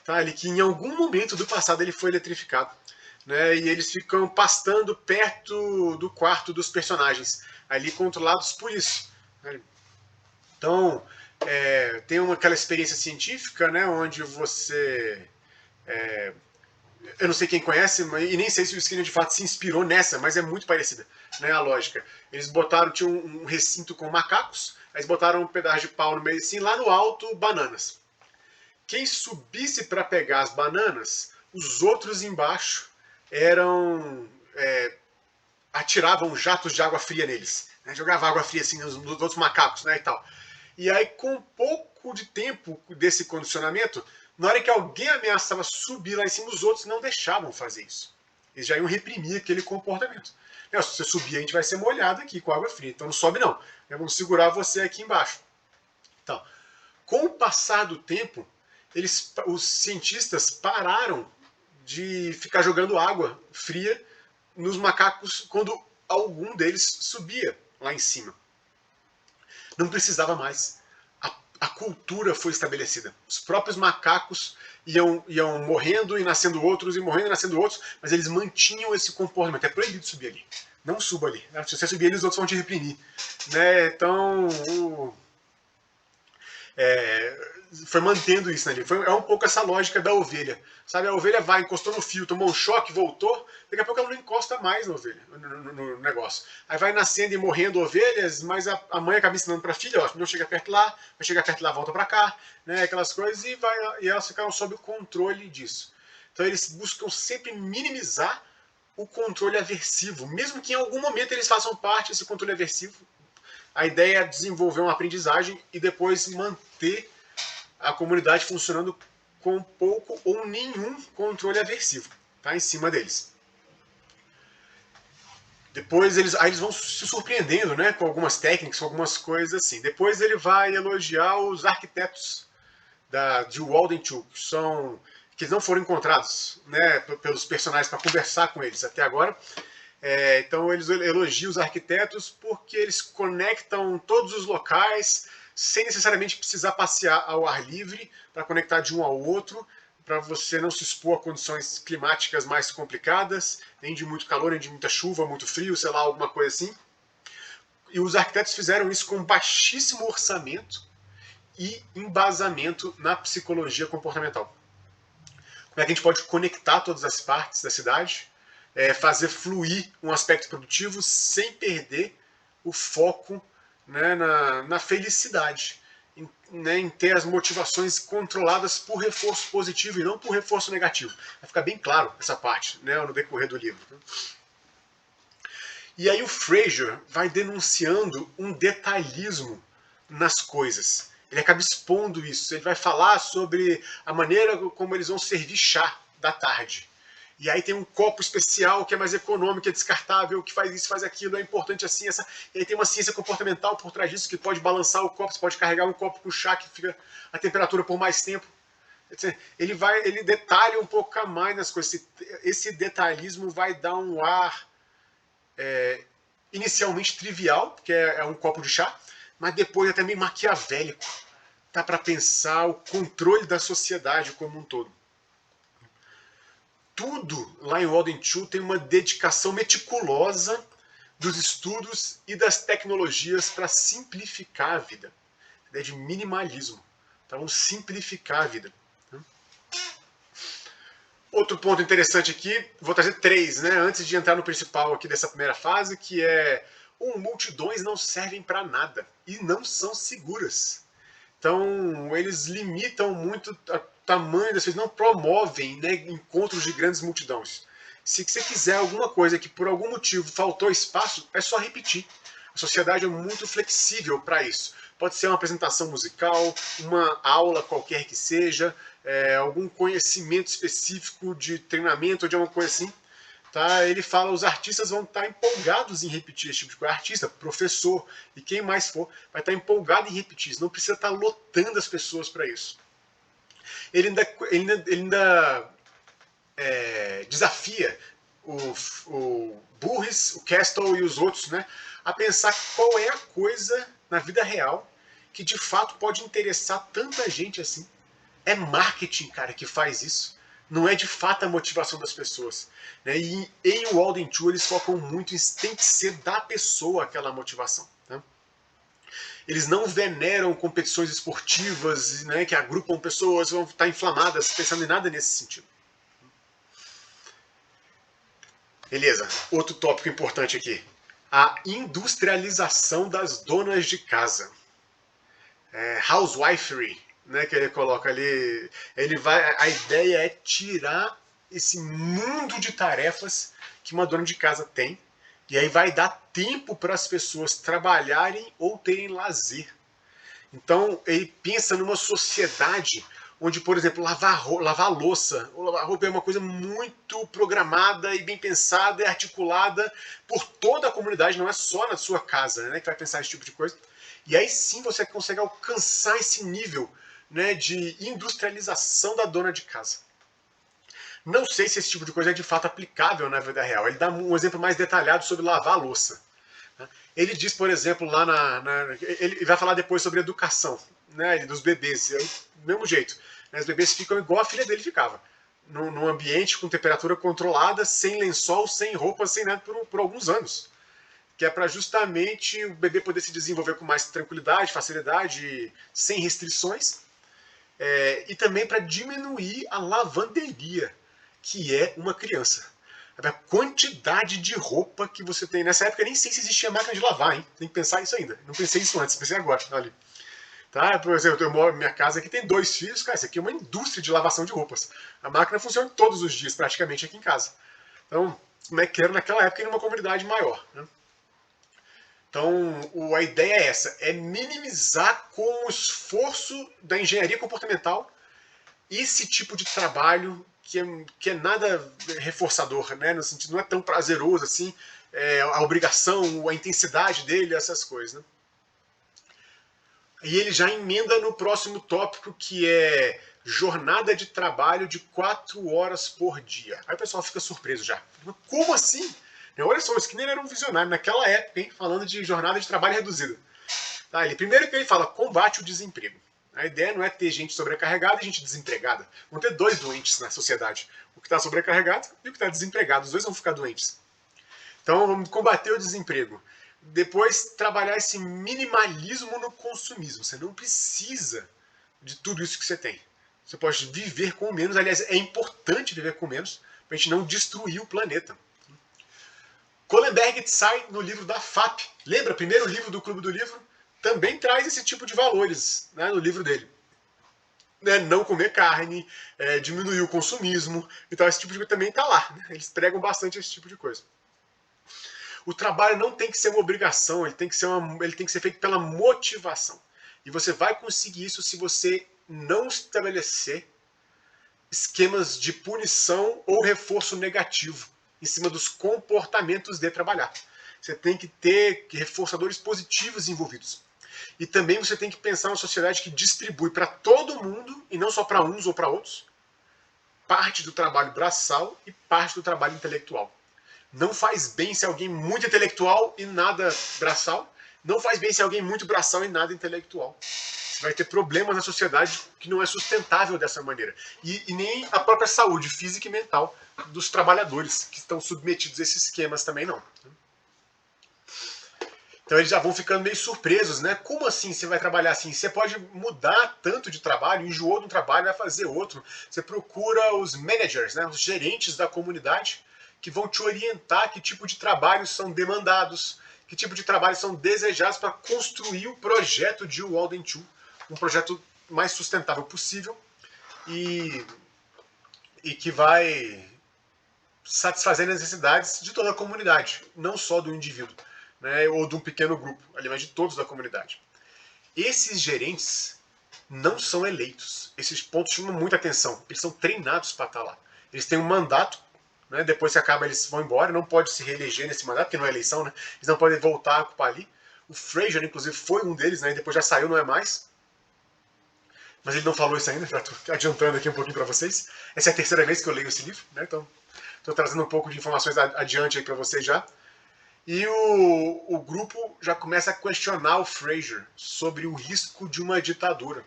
tá? Ali que em algum momento do passado ele foi eletrificado. Né? E eles ficam pastando perto do quarto dos personagens, ali controlados por isso. Né? Então, tem aquela experiência científica, né, onde você... eu não sei quem conhece, e nem sei se o Skinner de fato se inspirou nessa, mas é muito parecida, né, a lógica. Eles tinham um recinto com macacos, aí eles botaram um pedaço de pau no meio assim, lá no alto, bananas. Quem subisse para pegar as bananas, os outros embaixo atiravam jatos de água fria neles. Né, jogava água fria assim nos outros macacos, né, e tal. E aí, com um pouco de tempo desse condicionamento, na hora que alguém ameaçava subir lá em cima, os outros não deixavam fazer isso. Eles já iam reprimir aquele comportamento. Se você subir, a gente vai ser molhado aqui com água fria. Então não sobe não. Vamos segurar você aqui embaixo. Então, com o passar do tempo, os cientistas pararam de ficar jogando água fria nos macacos quando algum deles subia lá em cima. Não precisava mais. A cultura foi estabelecida. Os próprios macacos iam morrendo e nascendo outros, e morrendo e nascendo outros, mas eles mantinham esse comportamento. É proibido subir ali. Não suba ali. Se você subir ali, os outros vão te reprimir. Né? Então, foi mantendo isso, né? É um pouco essa lógica da ovelha. Sabe, a ovelha vai, encostou no fio, tomou um choque, voltou, daqui a pouco ela não encosta mais na ovelha, no negócio. Aí vai nascendo e morrendo ovelhas, mas a mãe acaba ensinando para a filha, ó, não chega perto lá, vai chegar perto lá, volta para cá, né? Aquelas coisas, e elas ficaram sob o controle disso. Então eles buscam sempre minimizar o controle aversivo, mesmo que em algum momento eles façam parte desse controle aversivo. A ideia é desenvolver uma aprendizagem e depois manter a comunidade funcionando com pouco ou nenhum controle aversivo, tá, em cima deles. Depois eles vão se surpreendendo, né, com algumas técnicas, com algumas coisas assim. Depois ele vai elogiar os arquitetos de Walden 2, que não foram encontrados, né, pelos personagens para conversar com eles até agora. Então eles elogiam os arquitetos porque eles conectam todos os locais sem necessariamente precisar passear ao ar livre para conectar de um ao outro, para você não se expor a condições climáticas mais complicadas, nem de muito calor, nem de muita chuva, muito frio, sei lá, alguma coisa assim. E os arquitetos fizeram isso com baixíssimo orçamento e embasamento na psicologia comportamental. Como é que a gente pode conectar todas as partes da cidade, fazer fluir um aspecto produtivo sem perder o foco, né, na felicidade, em ter as motivações controladas por reforço positivo e não por reforço negativo. Vai ficar bem claro essa parte, né, no decorrer do livro. E aí o Fraser vai denunciando um detalhismo nas coisas. Ele acaba expondo isso. Ele vai falar sobre a maneira como eles vão servir chá da tarde. E aí tem um copo especial que é mais econômico, é descartável, que faz isso, faz aquilo, é importante assim, e aí tem uma ciência comportamental por trás disso, que pode balançar o copo, você pode carregar um copo com chá que fica a temperatura por mais tempo. Ele detalha um pouco a mais nas coisas. Esse detalhismo vai dar um ar inicialmente trivial, porque é um copo de chá, mas depois é também maquiavélico. Tá para pensar o controle da sociedade como um todo. Tudo lá em Walden 2 tem uma dedicação meticulosa dos estudos e das tecnologias para simplificar a vida. A ideia de minimalismo. Então, vamos simplificar a vida. Outro ponto interessante aqui, vou trazer 3, né, antes de entrar no principal aqui dessa primeira fase, que é multidões não servem para nada e não são seguras. Então, eles limitam muito o tamanho das coisas, não promovem, né, encontros de grandes multidões. Se você quiser alguma coisa que por algum motivo faltou espaço, é só repetir. A sociedade é muito flexível para isso. Pode ser uma apresentação musical, uma aula qualquer que seja, algum conhecimento específico de treinamento ou de alguma coisa assim. Tá? Ele fala os artistas vão estar empolgados em repetir esse tipo de coisa. Artista, professor e quem mais for vai estar empolgado em repetir isso. Não precisa estar lotando as pessoas para isso. Ele ainda desafia o Burris, o Castle e os outros, né, a pensar qual é a coisa na vida real que de fato pode interessar tanta gente assim. É marketing, cara, que faz isso. Não é de fato a motivação das pessoas. Né? E em Walden 2 eles focam muito em tem que ser da pessoa aquela motivação. Né? Eles não veneram competições esportivas, né, que agrupam pessoas, vão estar inflamadas, pensando em nada nesse sentido. Beleza, outro tópico importante aqui. A industrialização das donas de casa. Housewifery, né, que ele coloca ali. A ideia é tirar esse mundo de tarefas que uma dona de casa tem, e aí vai dar tempo para as pessoas trabalharem ou terem lazer. Então ele pensa numa sociedade onde, por exemplo, lavar louça ou lavar roupa é uma coisa muito programada e bem pensada e articulada por toda a comunidade, não é só na sua casa, né, que vai pensar esse tipo de coisa. E aí sim você consegue alcançar esse nível, né, de industrialização da dona de casa. Não sei se esse tipo de coisa é de fato aplicável na vida real. Ele dá um exemplo mais detalhado sobre lavar a louça. Ele diz, por exemplo, lá ele vai falar depois sobre educação, né, dos bebês. É do mesmo jeito. Né, os bebês ficam igual a filha dele ficava. Num ambiente com temperatura controlada, sem lençol, sem roupa, sem nada, por alguns anos. Que é para justamente o bebê poder se desenvolver com mais tranquilidade, facilidade, sem restrições. E também para diminuir a lavanderia, que é uma criança. A quantidade de roupa que você tem. Nessa época eu nem sei se existia máquina de lavar, hein? Tem que pensar isso ainda. Não pensei isso antes, pensei agora. Ali. Tá? Por exemplo, eu moro minha casa aqui, tem 2 filhos, cara, isso aqui é uma indústria de lavação de roupas. A máquina funciona todos os dias, praticamente, aqui em casa. Então, como é que era naquela época em uma comunidade maior, né? Então, a ideia é essa, é minimizar com o esforço da engenharia comportamental esse tipo de trabalho que é nada reforçador, né? No sentido, não é tão prazeroso assim, a obrigação, a intensidade dele, essas coisas, né? E ele já emenda no próximo tópico, que é jornada de trabalho de 4 horas por dia. Aí o pessoal fica surpreso já. Como assim? Olha só, o Skinner era um visionário naquela época, hein, falando de jornada de trabalho reduzida. Tá, primeiro que ele fala, combate o desemprego. A ideia não é ter gente sobrecarregada e gente desempregada. Vão ter 2 doentes na sociedade. O que está sobrecarregado e o que está desempregado. Os 2 vão ficar doentes. Então vamos combater o desemprego. Depois trabalhar esse minimalismo no consumismo. Você não precisa de tudo isso que você tem. Você pode viver com menos. Aliás, é importante viver com menos para a gente não destruir o planeta. Kohlenberg sai no livro da FAP. Lembra? Primeiro livro do Clube do Livro. Também traz esse tipo de valores, né, no livro dele. Não comer carne, diminuir o consumismo. Então esse tipo de coisa também está lá. Né? Eles pregam bastante esse tipo de coisa. O trabalho não tem que ser uma obrigação, ele tem que ser feito pela motivação. E você vai conseguir isso se você não estabelecer esquemas de punição ou reforço negativo em cima dos comportamentos de trabalhar. Você tem que ter reforçadores positivos envolvidos. E também você tem que pensar uma sociedade que distribui para todo mundo, e não só para uns ou para outros, parte do trabalho braçal e parte do trabalho intelectual. Não faz bem se alguém muito intelectual e nada braçal. Não faz bem se alguém muito braçal e nada intelectual. Você vai ter problemas na sociedade que não é sustentável dessa maneira. E nem a própria saúde física e mental dos trabalhadores que estão submetidos a esses esquemas também não. Então eles já vão ficando meio surpresos, né? Como assim você vai trabalhar assim? Você pode mudar tanto de trabalho, enjoou de um trabalho, vai fazer outro. Você procura os managers, né? Os gerentes da comunidade, que vão te orientar que tipo de trabalhos são demandados, que tipo de trabalhos são desejados para construir o projeto de Walden 2, um projeto mais sustentável possível e que vai satisfazer as necessidades de toda a comunidade, não só do indivíduo, né, ou de um pequeno grupo, mas de todos da comunidade. Esses gerentes não são eleitos. Esses pontos chamam muita atenção. Eles são treinados para estar lá. Eles têm um mandato, né, depois que acaba eles vão embora, não pode se reeleger nesse mandato, porque não é eleição, né, eles não podem voltar a ocupar ali. O Fraser, inclusive, foi um deles, né, depois já saiu, não é mais. Mas ele não falou isso ainda, já estou adiantando aqui um pouquinho para vocês. Essa é a 3ª vez que eu leio esse livro, né, então estou trazendo um pouco de informações adiante aí para vocês já. E o grupo já começa a questionar o Fraser sobre o risco de uma ditadura.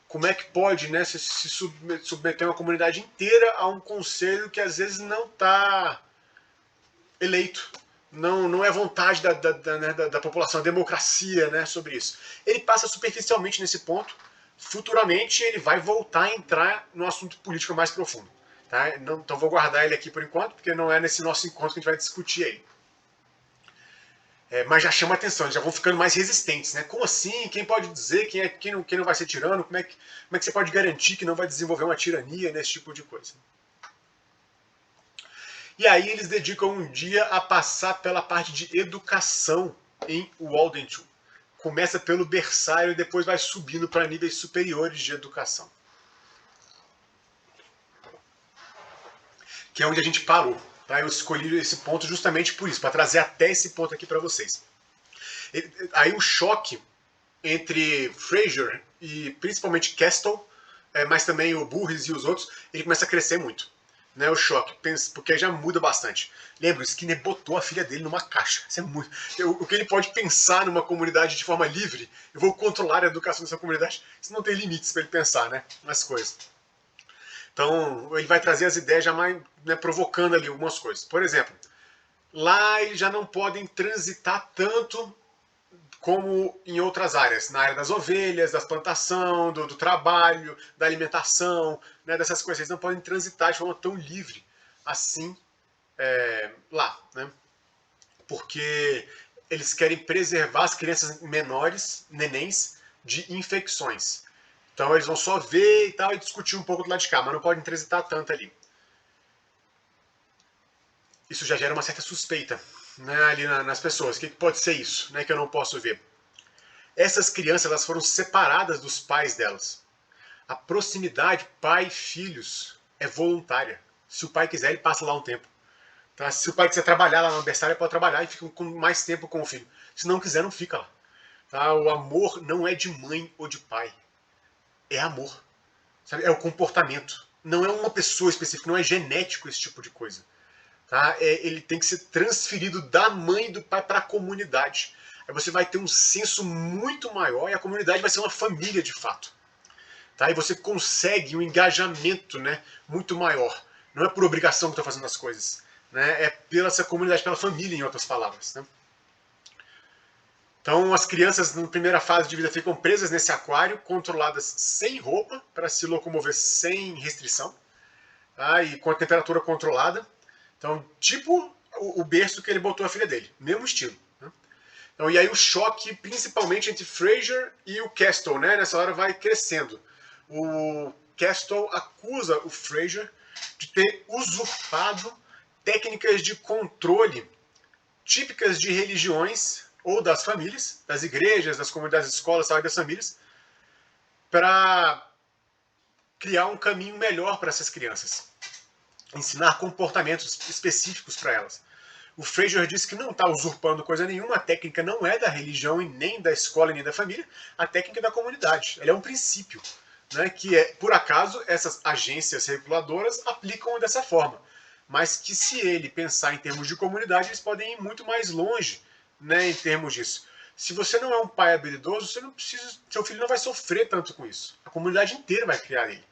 Como é que pode, né, se submeter uma comunidade inteira a um conselho que às vezes não está eleito? Não é vontade da população, a democracia, né, sobre isso. Ele passa superficialmente nesse ponto. Futuramente ele vai voltar a entrar no assunto político mais profundo. Tá? Então vou guardar ele aqui por enquanto, porque não é nesse nosso encontro que a gente vai discutir ele. Mas já chama atenção, eles já vão ficando mais resistentes, né? Como assim? Quem pode dizer quem não vai ser tirano? Como é que você pode garantir que não vai desenvolver uma tirania nesse tipo de coisa? E aí eles dedicam um dia a passar pela parte de educação em Walden 2. Começa pelo berçário e depois vai subindo para níveis superiores de educação. que é onde a gente parou. Tá? Eu escolhi esse ponto justamente por isso, para trazer até esse ponto aqui para vocês. Aí o choque entre Frasier e principalmente Castle, mas também o Burris e os outros, ele começa a crescer muito. Né, o choque, porque já muda bastante. Lembra, o Skinner botou a filha dele numa caixa. Isso é muito. O que ele pode pensar numa comunidade de forma livre, eu vou controlar a educação dessa comunidade, isso não tem limites para ele pensar, né, nas coisas. Então, ele vai trazer as ideias já mais, né, provocando ali algumas coisas. Por exemplo, lá eles já não podem transitar tanto como em outras áreas, na área das ovelhas, da plantação, do trabalho, da alimentação, né, dessas coisas. Eles não podem transitar de forma tão livre assim lá, né? Porque eles querem preservar as crianças menores, nenéns, de infecções. Então eles vão só ver e tal e discutir um pouco do lado de cá, mas não podem transitar tanto ali. Isso já gera uma certa suspeita, né, ali nas pessoas. O que pode ser isso, né, que eu não posso ver? Essas crianças elas foram separadas dos pais delas. A proximidade pai-filhos é voluntária. Se o pai quiser, ele passa lá um tempo. Tá? Se o pai quiser trabalhar lá na berçária, ele pode trabalhar e fica com mais tempo com o filho. Se não quiser, não fica lá. Tá? O amor não é de mãe ou de pai. É amor. Sabe? É o comportamento. Não é uma pessoa específica, não é genético esse tipo de coisa. Tá? Ele tem que ser transferido da mãe e do pai para a comunidade. Aí você vai ter um senso muito maior e a comunidade vai ser uma família de fato. Tá? E você consegue um engajamento, né, muito maior. Não é por obrigação que estou fazendo as coisas. Né? É pela essa comunidade, pela família, em outras palavras. Né? Então as crianças na primeira fase de vida ficam presas nesse aquário, controladas sem roupa, para se locomover sem restrição, tá? E com a temperatura controlada. Então, tipo o berço que ele botou a filha dele, mesmo estilo. Né? Então, e aí o choque, principalmente entre Frasier e o Castle, né? Nessa hora vai crescendo. O Castle acusa o Frasier de ter usurpado técnicas de controle típicas de religiões ou das famílias, das igrejas, das comunidades, das escolas, sabe, das famílias, para criar um caminho melhor para essas crianças. Ensinar comportamentos específicos para elas. O Frasier diz que não está usurpando coisa nenhuma, a técnica não é da religião e nem da escola nem da família, a técnica é da comunidade. Ela é um princípio, né, que é, por acaso, essas agências reguladoras aplicam dessa forma. Mas que se ele pensar em termos de comunidade, eles podem ir muito mais longe, né, em termos disso. Se você não é um pai habilidoso, você não precisa, seu filho não vai sofrer tanto com isso. A comunidade inteira vai criar ele.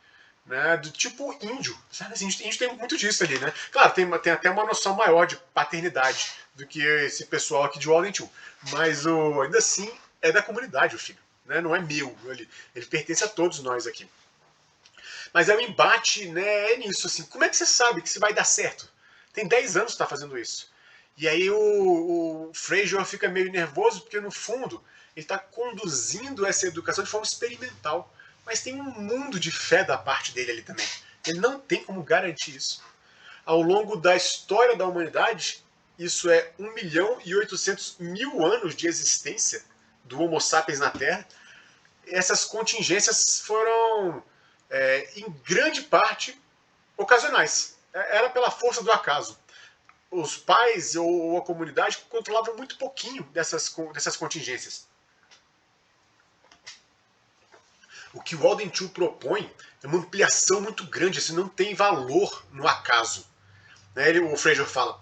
Né, do tipo índio. Sabe? Índio tem muito disso ali, né? Claro, tem até uma noção maior de paternidade do que esse pessoal aqui de Walden 2. Mas ainda assim é da comunidade o filho. Né? Não é meu. Ele pertence a todos nós aqui. Mas é um embate, né, nisso. Assim, como é que você sabe que isso vai dar certo? Tem 10 anos que está fazendo isso. E aí o Frasier fica meio nervoso porque, no fundo, ele está conduzindo essa educação de forma experimental. Mas tem um mundo de fé da parte dele ali também. Ele não tem como garantir isso. Ao longo da história da humanidade, isso é 1.800.000 anos de existência do Homo sapiens na Terra. Essas contingências foram, em grande parte, ocasionais. Era pela força do acaso. Os pais ou a comunidade controlavam muito pouquinho dessas contingências. O que o Walden 2 propõe é uma ampliação muito grande, assim, não tem valor no acaso. Né? O Frasier fala,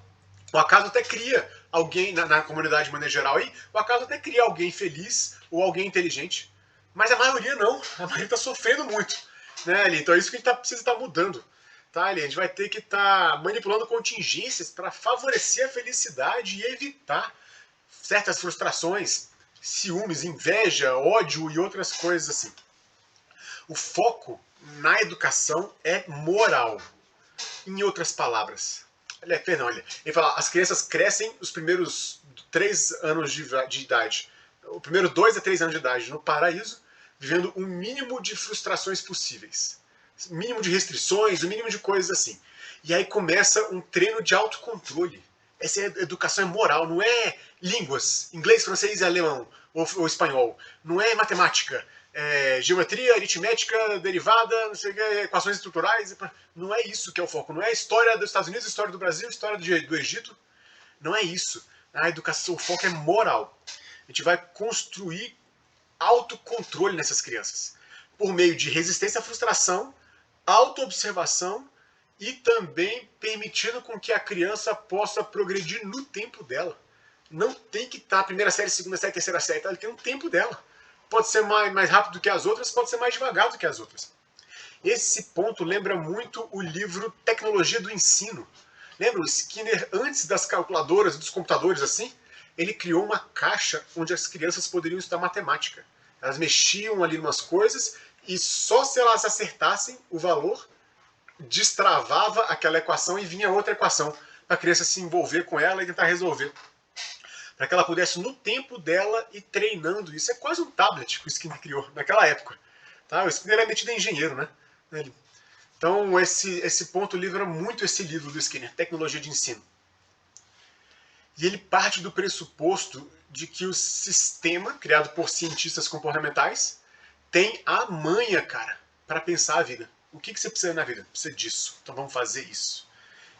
o acaso até cria alguém, na comunidade de maneira geral, aí, o acaso até cria alguém feliz ou alguém inteligente, mas a maioria não, a maioria está sofrendo muito. Né, então é isso que a gente precisa estar mudando. Tá, a gente vai ter que estar manipulando contingências para favorecer a felicidade e evitar certas frustrações, ciúmes, inveja, ódio e outras coisas assim. O foco na educação é moral. Em outras palavras. Ele fala, as crianças crescem os primeiros 3 anos de idade. O primeiro 2 a 3 anos de idade no paraíso, vivendo o mínimo de frustrações possíveis. O mínimo de restrições, o mínimo de coisas assim. E aí começa um treino de autocontrole. Essa educação é moral, não é línguas, inglês, francês e alemão, ou espanhol. Não é matemática. geometria, aritmética, derivada, não sei o que, equações estruturais. Não é isso que é o foco. Não é a história dos Estados Unidos, a história do Brasil, a história do Egito. Não é isso. A educação, o foco é moral. A gente vai construir autocontrole nessas crianças. Por meio de resistência à frustração, autoobservação e também permitindo com que a criança possa progredir no tempo dela. Não tem que estar primeira série, segunda série, terceira série, ela tem um tempo dela. Pode ser mais rápido do que as outras, pode ser mais devagar do que as outras. Esse ponto lembra muito o livro Tecnologia do Ensino. Lembra o Skinner, antes das calculadoras, dos computadores assim? Ele criou uma caixa onde as crianças poderiam estudar matemática. Elas mexiam ali em umas coisas e só se elas acertassem o valor, destravava aquela equação e vinha outra equação para a criança se envolver com ela e tentar resolver. Para que ela pudesse, no tempo dela, ir treinando isso. É quase um tablet que o Skinner criou naquela época. Tá? O Skinner é metido em engenheiro, né? Então, esse ponto livra muito esse livro do Skinner, Tecnologia de Ensino. E ele parte do pressuposto de que o sistema, criado por cientistas comportamentais, tem a manha, cara, para pensar a vida. O que você precisa na vida? Precisa disso. Então vamos fazer isso.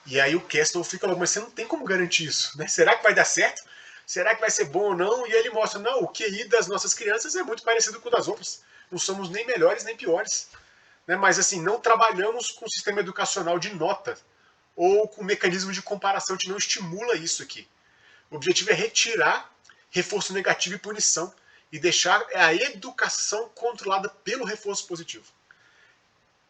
E aí o Castle fica logo, mas você não tem como garantir isso, né? Será que vai dar certo? Será que vai ser bom ou não? E ele mostra, não, o QI das nossas crianças é muito parecido com o das outras. Não somos nem melhores nem piores. Né? Mas assim, não trabalhamos com o sistema educacional de nota ou com mecanismo de comparação, a gente não estimula isso aqui. O objetivo é retirar reforço negativo e punição e deixar a educação controlada pelo reforço positivo.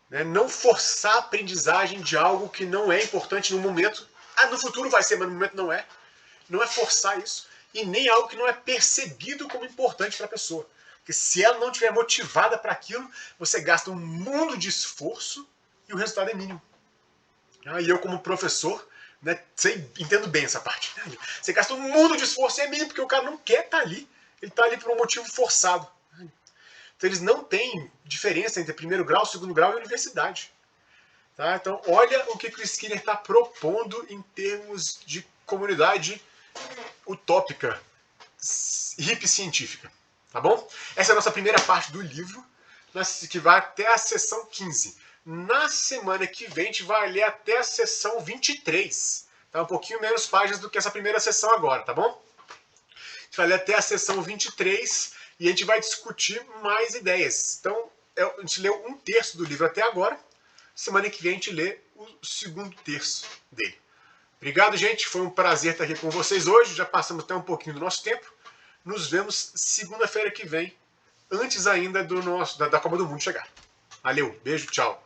Né? Não forçar a aprendizagem de algo que não é importante no momento. No futuro vai ser, mas no momento não é. Não é forçar isso. E nem algo que não é percebido como importante para a pessoa. Porque se ela não estiver motivada para aquilo, você gasta um mundo de esforço e o resultado é mínimo. E eu, como professor, né, entendo bem essa parte. Você gasta um mundo de esforço e é mínimo, porque o cara não quer estar ali. Ele está ali por um motivo forçado. Então eles não têm diferença entre primeiro grau, segundo grau e universidade. Tá? Então olha o que o Skinner está propondo em termos de comunidade utópica, hippie científica. Tá bom? Essa é a nossa primeira parte do livro, que vai até a sessão 15. Na semana que vem a gente vai ler até a sessão 23. Tá? Um pouquinho menos páginas do que essa primeira sessão agora, tá bom? A gente vai ler até a sessão 23 e a gente vai discutir mais ideias. Então, a gente leu um terço do livro até agora. Semana que vem a gente lê o segundo terço dele. Obrigado, gente. Foi um prazer estar aqui com vocês hoje. Já passamos até um pouquinho do nosso tempo. Nos vemos segunda-feira que vem, antes ainda da Copa do Mundo chegar. Valeu, beijo, tchau.